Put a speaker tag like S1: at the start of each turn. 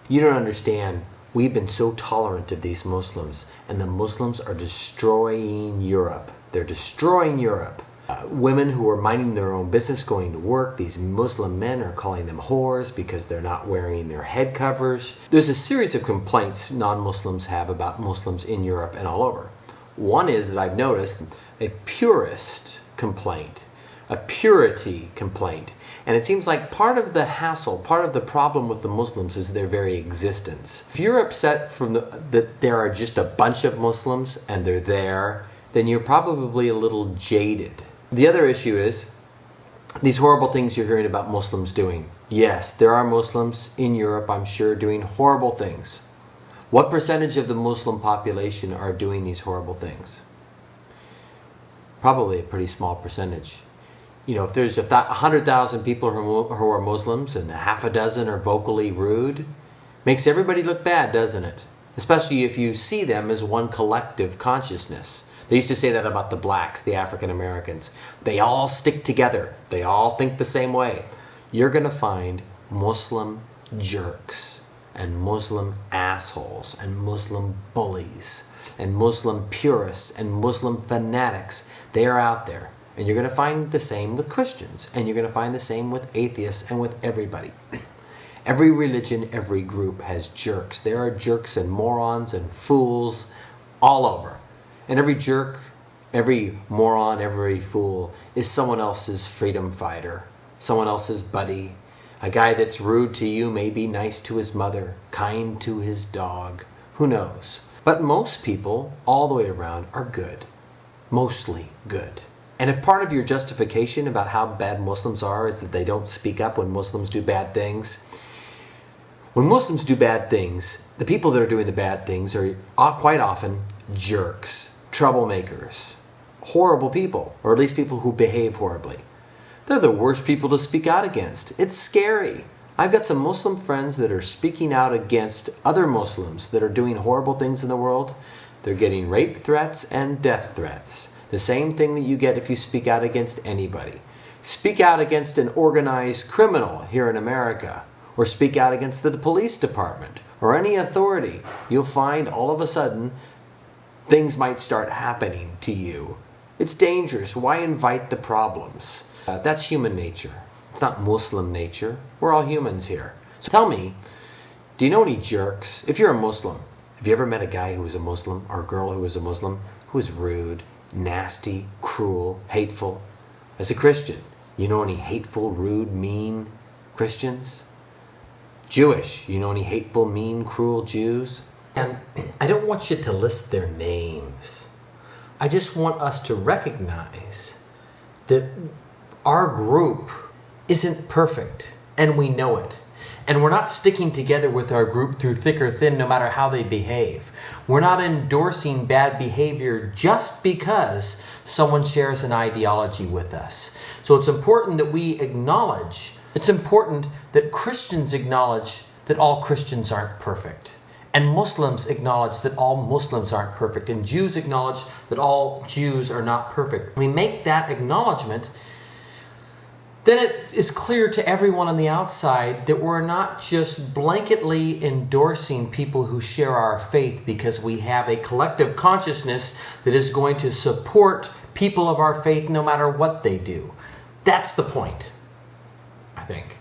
S1: You don't understand. We've been so tolerant of these Muslims, and the Muslims are destroying Europe. They're destroying Europe. Women who are minding their own business, going to work, these Muslim men are calling them whores because they're not wearing their head covers. There's a series of complaints non-Muslims have about Muslims in Europe and all over. One is that I've noticed a purist complaint, a purity complaint. And it seems like part of the hassle, part of the problem with the Muslims is their very existence. If you're upset that there are just a bunch of Muslims and they're there, then you're probably a little jaded. The other issue is these horrible things you're hearing about Muslims doing. Yes, there are Muslims in Europe, I'm sure, doing horrible things. What percentage of the Muslim population are doing these horrible things? Probably a pretty small percentage. You know, if there's 100,000 people who are Muslims and half a dozen are vocally rude, makes everybody look bad, doesn't it? Especially if you see them as one collective consciousness. They used to say that about the blacks, the African Americans. They all stick together. They all think the same way. You're going to find Muslim jerks and Muslim assholes and Muslim bullies and Muslim purists and Muslim fanatics. They are out there. And you're going to find the same with Christians. And you're going to find the same with atheists and with everybody. Every religion, every group has jerks. There are jerks and morons and fools all over. And every jerk, every moron, every fool is someone else's freedom fighter, someone else's buddy. A guy that's rude to you may be nice to his mother, kind to his dog. Who knows? But most people, all the way around, are good. Mostly good. And if part of your justification about how bad Muslims are is that they don't speak up when Muslims do bad things, when Muslims do bad things, the people that are doing the bad things are quite often jerks, troublemakers, horrible people, or at least people who behave horribly. They're the worst people to speak out against. It's scary. I've got some Muslim friends that are speaking out against other Muslims that are doing horrible things in the world. They're getting rape threats and death threats. The same thing that you get if you speak out against anybody. Speak out against an organized criminal here in America, or speak out against the police department, or any authority. You'll find all of a sudden things might start happening to you. It's dangerous. Why invite the problems? That's human nature. It's not Muslim nature. We're all humans here. So tell me, do you know any jerks? If you're a Muslim, have you ever met a guy who was a Muslim or a girl who was a Muslim who was rude, nasty, cruel, hateful? As a Christian, you know any hateful, rude, mean Christians? Jewish, you know any hateful, mean, cruel Jews? And I don't want you to list their names. I just want us to recognize that our group isn't perfect, and we know it. And we're not sticking together with our group through thick or thin, no matter how they behave. We're not endorsing bad behavior just because someone shares an ideology with us. So it's important that we acknowledge, it's important that Christians acknowledge that all Christians aren't perfect. And Muslims acknowledge that all Muslims aren't perfect. And Jews acknowledge that all Jews are not perfect. We make that acknowledgement, then it is clear to everyone on the outside that we're not just blanketly endorsing people who share our faith because we have a collective consciousness that is going to support people of our faith no matter what they do. That's the point, I think.